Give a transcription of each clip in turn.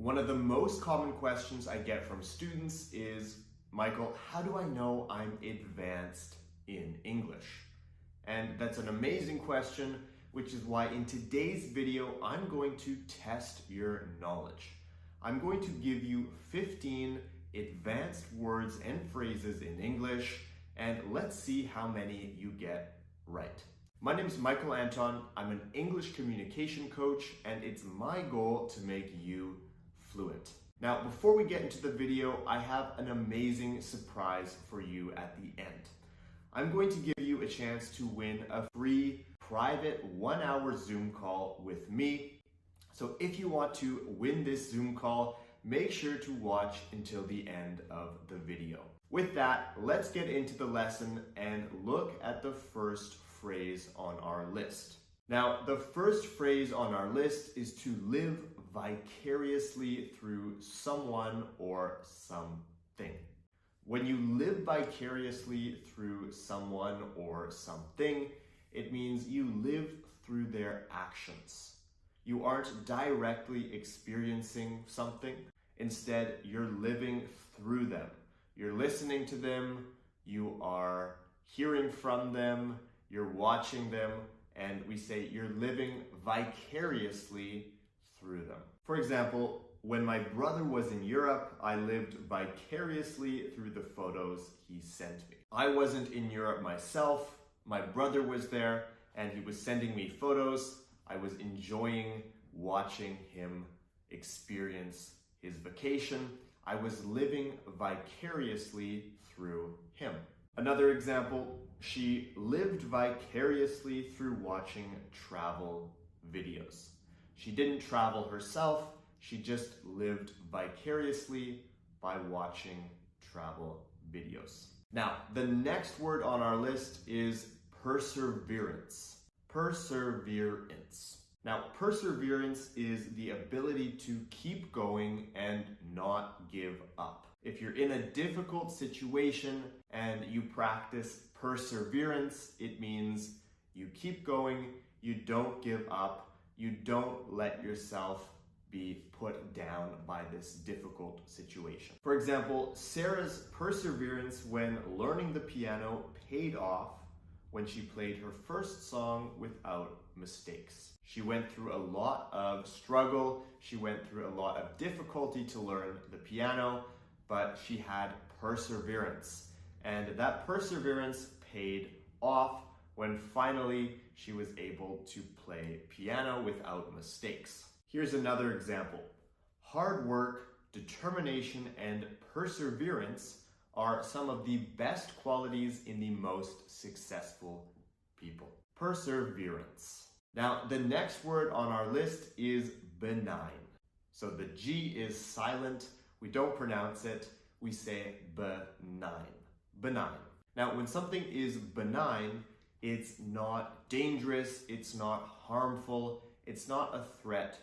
One of the most common questions I get from students is, Michael, how do I know I'm advanced in English? And that's an amazing question, which is why in today's video, I'm going to test your knowledge. I'm going to give you 15 advanced words and phrases in English, and let's see how many you get right. My name is Michael Anton. I'm an English communication coach, and it's my goal to make you fluent. Now, before we get into the video, I have an amazing surprise for you at the end. I'm going to give you a chance to win a free private 1-hour Zoom call with me. So if you want to win this Zoom call, make sure to watch until the end of the video. With that, let's get into the lesson and look at the first phrase on our list. Now, the first phrase on our list is to live vicariously through someone or something. When you live vicariously through someone or something, it means you live through their actions. You aren't directly experiencing something. Instead, you're living through them. You're listening to them, you are hearing from them, you're watching them, and we say you're living vicariously through them. For example, when my brother was in Europe, I lived vicariously through the photos he sent me. I wasn't in Europe myself, my brother was there, and he was sending me photos. I was enjoying watching him experience his vacation. I was living vicariously through him. Another example, she lived vicariously through watching travel videos. She didn't travel herself, she just lived vicariously by watching travel videos. Now, the next word on our list is perseverance. Perseverance. Now, perseverance is the ability to keep going and not give up. If you're in a difficult situation and you practice perseverance, it means you keep going, you don't give up, you don't let yourself be put down by this difficult situation. For example, Sarah's perseverance when learning the piano paid off when she played her first song without mistakes. She went through a lot of struggle, she went through a lot of difficulty to learn the piano, but she had perseverance. And that perseverance paid off when finally she was able to play piano without mistakes. Here's another example. Hard work, determination, and perseverance are some of the best qualities in the most successful people. Perseverance. Now, the next word on our list is benign. So the G is silent. We don't pronounce it. We say benign. Benign. Now, when something is benign, it's not dangerous, it's not harmful, it's not a threat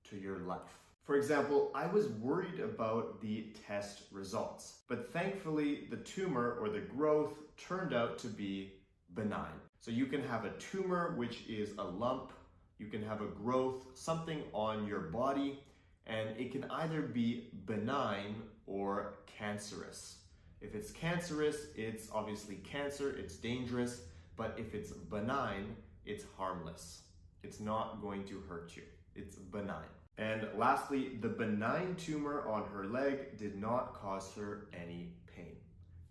to your life. For example, I was worried about the test results, but thankfully the tumor or the growth turned out to be benign. So you can have a tumor, which is a lump, you can have a growth, something on your body, and it can either be benign or cancerous. If it's cancerous, it's obviously cancer, it's dangerous, but if it's benign, it's harmless. It's not going to hurt you. It's benign. And lastly, the benign tumor on her leg did not cause her any pain.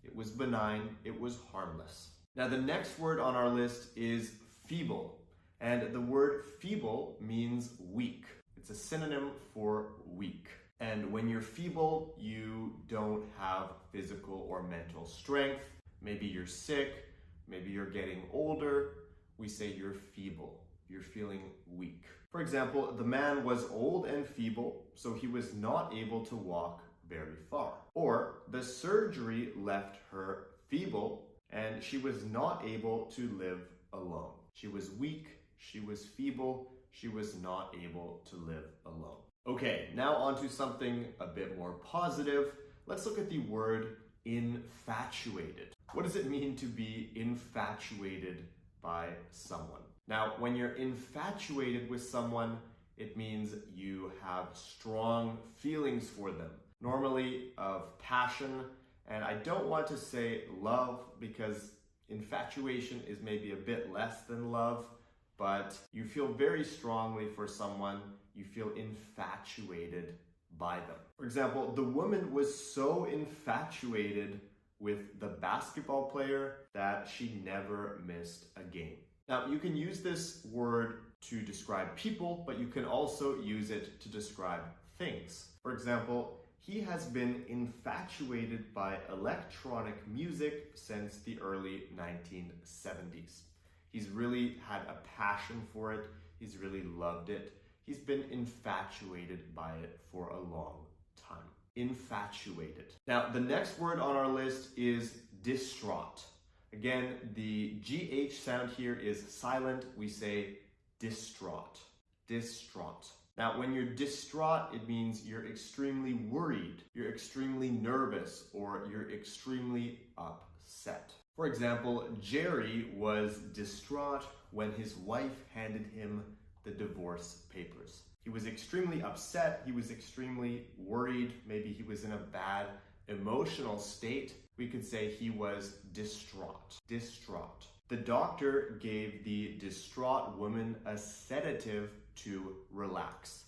It was benign, it was harmless. Now the next word on our list is feeble. And the word feeble means weak. It's a synonym for weak. And when you're feeble, you don't have physical or mental strength. Maybe you're sick, maybe you're getting older. We say you're feeble. You're feeling weak. For example, the man was old and feeble, so he was not able to walk very far. Or the surgery left her feeble and she was not able to live alone. She was weak, she was feeble, she was not able to live alone. Okay, now on to something a bit more positive. Let's look at the word infatuated. What does it mean to be infatuated by someone? Now, when you're infatuated with someone, It means you have strong feelings for them, normally of passion. And I don't want to say love because infatuation is maybe a bit less than love, but you feel very strongly for someone, you feel infatuated by them. For example, the woman was so infatuated with the basketball player that she never missed a game. Now, you can use this word to describe people, but you can also use it to describe things. For example, he has been infatuated by electronic music since the early 1970s. He's really had a passion for it. He's really loved it. He's been infatuated by it for a long time. Infatuated. Now, the next word on our list is distraught. Again, the GH sound here is silent. We say distraught. Distraught. Now, when you're distraught, it means you're extremely worried, you're extremely nervous, or you're extremely upset. For example, Jerry was distraught when his wife handed him the divorce papers. He was extremely upset, he was extremely worried, maybe he was in a bad emotional state. We could say he was distraught. Distraught. The doctor gave the distraught woman a sedative to relax.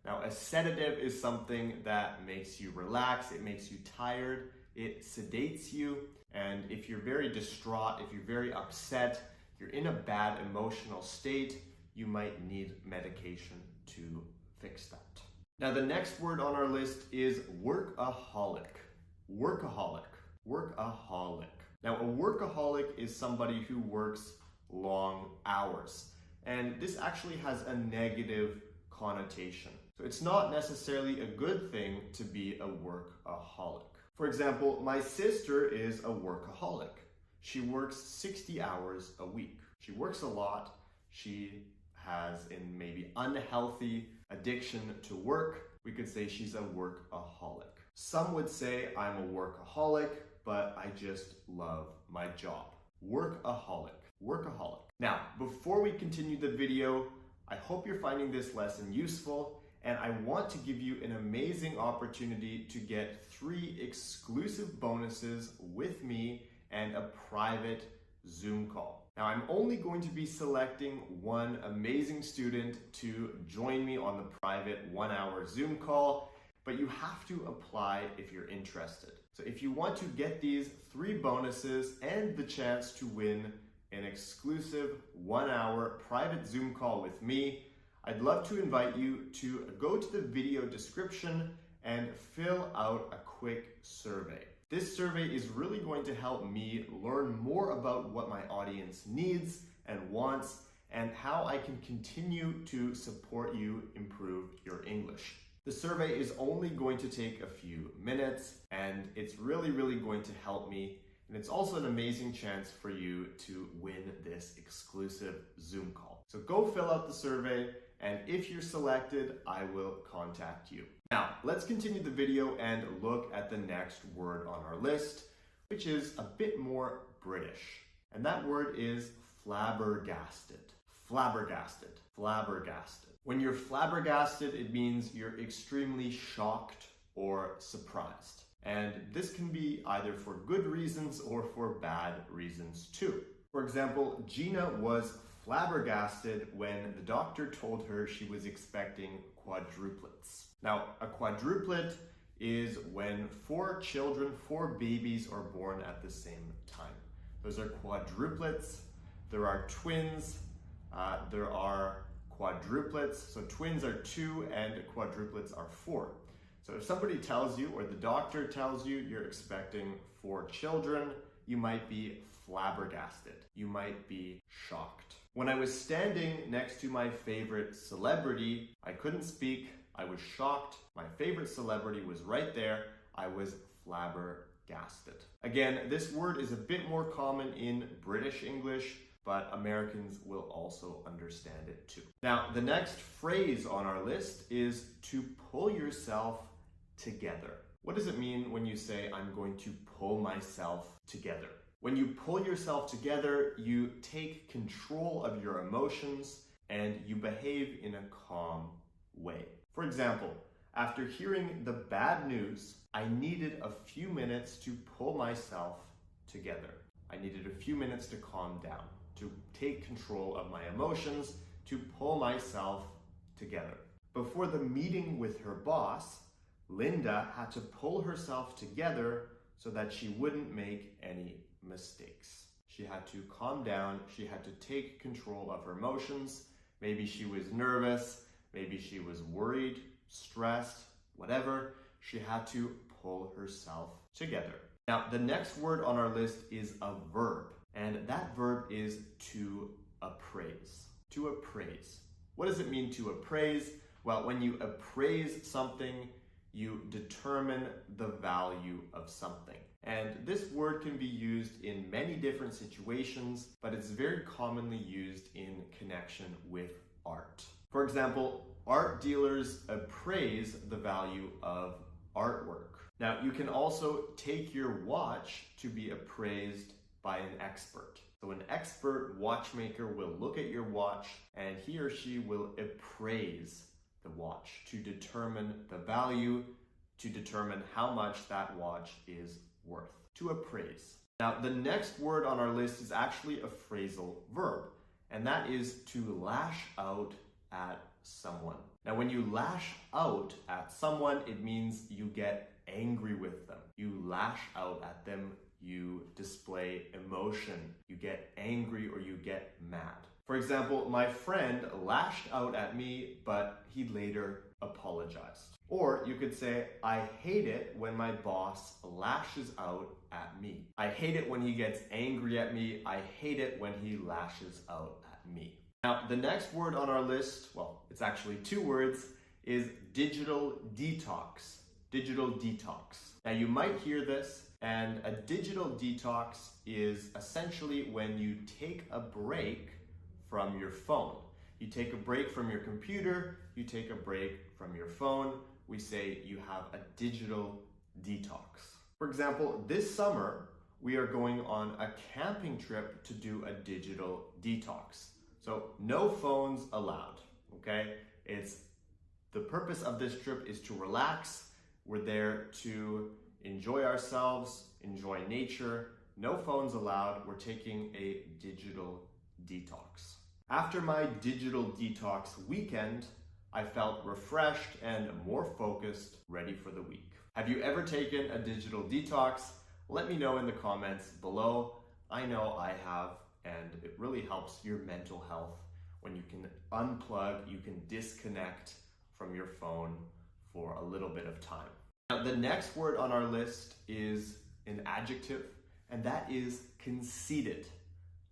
Now, a sedative is something that makes you relax, it makes you tired, it sedates you, and if you're very distraught, if you're very upset, you're in a bad emotional state, you might need medication to fix that. Now, the next word on our list is workaholic. Workaholic. Workaholic. Now, a workaholic is somebody who works long hours. And this actually has a negative connotation. So it's not necessarily a good thing to be a workaholic. For example, my sister is a workaholic. She works 60 hours a week. She works a lot. She has a maybe unhealthy addiction to work. We could say she's a workaholic. Some would say I'm a workaholic, but I just love my job. Workaholic. Workaholic. Now, before we continue the video, I hope you're finding this lesson useful, and I want to give you an amazing opportunity to get 3 exclusive bonuses with me and a private Zoom call. Now, I'm only going to be selecting one amazing student to join me on the private 1-hour Zoom call, but you have to apply if you're interested. So if you want to get these 3 bonuses and the chance to win an exclusive 1-hour private Zoom call with me, I'd love to invite you to go to the video description and fill out a quick survey. This survey is really going to help me learn more about what my audience needs and wants and how I can continue to support you improve your English. The survey is only going to take a few minutes, and it's really going to help me. And it's also an amazing chance for you to win this exclusive Zoom call. So go fill out the survey, and if you're selected, I will contact you. Now, let's continue the video and look at the next word on our list, which is a bit more British. And that word is flabbergasted. Flabbergasted. Flabbergasted. When you're flabbergasted, it means you're extremely shocked or surprised. And this can be either for good reasons or for bad reasons too. For example, Gina was flabbergasted when the doctor told her she was expecting quadruplets. Now, a quadruplet is when 4 children, 4 babies are born at the same time. Those are quadruplets. There are twins. There are quadruplets. So twins are 2 and quadruplets are 4. So if somebody tells you, or the doctor tells you, you're expecting 4 children, you might be flabbergasted. You might be shocked. When I was standing next to my favorite celebrity, I couldn't speak. I was shocked. My favorite celebrity was right there. I was flabbergasted. Again, this word is a bit more common in British English, but Americans will also understand it too. Now, the next phrase on our list is to pull yourself together. What does it mean when you say, I'm going to pull myself together? When you pull yourself together, you take control of your emotions and you behave in a calm way. For example, after hearing the bad news, I needed a few minutes to pull myself together. I needed a few minutes to calm down, to take control of my emotions, to pull myself together. Before the meeting with her boss, Linda had to pull herself together so that she wouldn't make any mistakes. She had to calm down, she had to take control of her emotions. Maybe she was nervous, maybe she was worried, stressed, whatever. She had to pull herself together. Now, the next word on our list is a verb, and that verb is to appraise. To appraise. What does it mean to appraise? Well, when you appraise something, you determine the value of something. And this word can be used in many different situations, but it's very commonly used in connection with art. For example, art dealers appraise the value of artwork. Now, you can also take your watch to be appraised by an expert. So an expert watchmaker will look at your watch and he or she will appraise the watch to determine the value, to determine how much that watch is worth. To appraise. Now, the next word on our list is actually a phrasal verb, and that is to lash out at someone. Now, when you lash out at someone, it means you get angry with them. You lash out at them, you display emotion, you get angry or you get mad. For example, my friend lashed out at me, but he later apologized. Or you could say, I hate it when my boss lashes out at me. I hate it when he gets angry at me. I hate it when he lashes out at me. Now, the next word on our list, well, it's actually two words, is digital detox. Digital detox. Now, you might hear this, and a digital detox is essentially when you take a break from your phone. You take a break from your computer, you take a break from your phone. We say you have a digital detox. For example, this summer, we are going on a camping trip to do a digital detox. So no phones allowed, okay? The purpose of this trip is to relax. We're there to enjoy ourselves, enjoy nature. No phones allowed. We're taking a digital detox. After my digital detox weekend, I felt refreshed and more focused, ready for the week. Have you ever taken a digital detox? Let me know in the comments below. I know I have, and it really helps your mental health when you can unplug, you can disconnect from your phone for a little bit of time. Now, the next word on our list is an adjective, and that is conceited.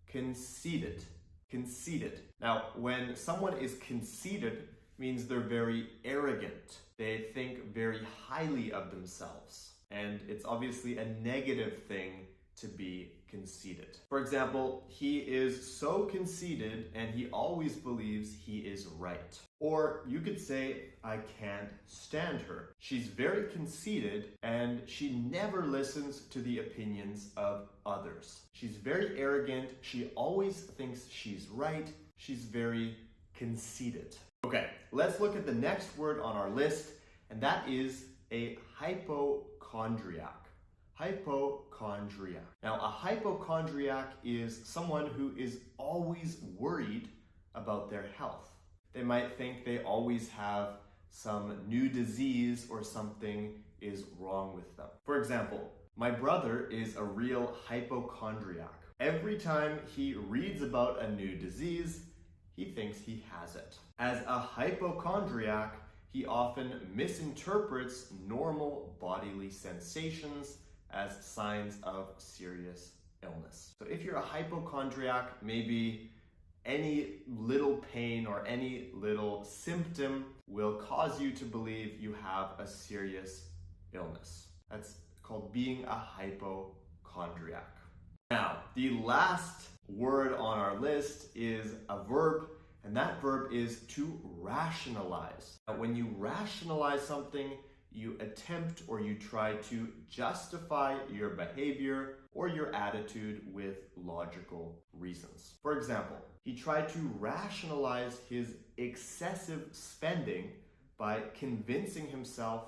Conceited. Conceited. Now, when someone is conceited, means they're very arrogant. They think very highly of themselves. And it's obviously a negative thing to be conceited. For example, he is so conceited and he always believes he is right. Or you could say, I can't stand her. She's very conceited and she never listens to the opinions of others. She's very arrogant. She always thinks she's right. She's very conceited. Okay, let's look at the next word on our list, and that is a hypochondriac. Hypochondriac. Now, a hypochondriac is someone who is always worried about their health. They might think they always have some new disease or something is wrong with them. For example, my brother is a real hypochondriac. Every time he reads about a new disease, he thinks he has it. As a hypochondriac, he often misinterprets normal bodily sensations as signs of serious illness. So if you're a hypochondriac, maybe any little pain or any little symptom will cause you to believe you have a serious illness. That's called being a hypochondriac. Now, the last word on our list is a verb, and that verb is to rationalize. Now, when you rationalize something, you attempt or you try to justify your behavior or your attitude with logical reasons. For example, he tried to rationalize his excessive spending by convincing himself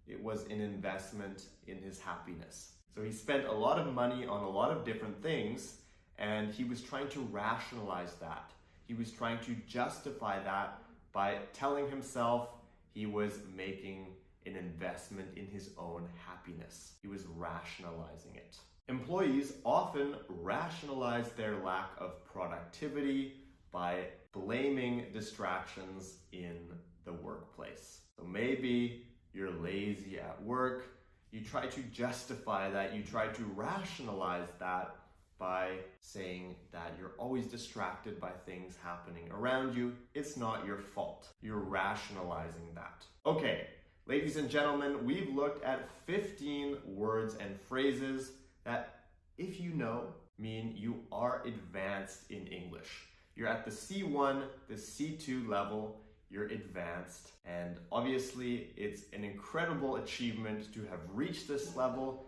it was an investment in his happiness. So he spent a lot of money on a lot of different things, and he was trying to rationalize that. He was trying to justify that by telling himself he was making an investment in his own happiness. He was rationalizing it. Employees often rationalize their lack of productivity by blaming distractions in the workplace. So maybe you're lazy at work. You try to justify that. You try to rationalize that by saying that you're always distracted by things happening around you. It's not your fault. You're rationalizing that. Okay, ladies and gentlemen, we've looked at 15 words and phrases that, if you know, mean you are advanced in English. You're at the C1, the C2 level, you're advanced. And obviously, it's an incredible achievement to have reached this level.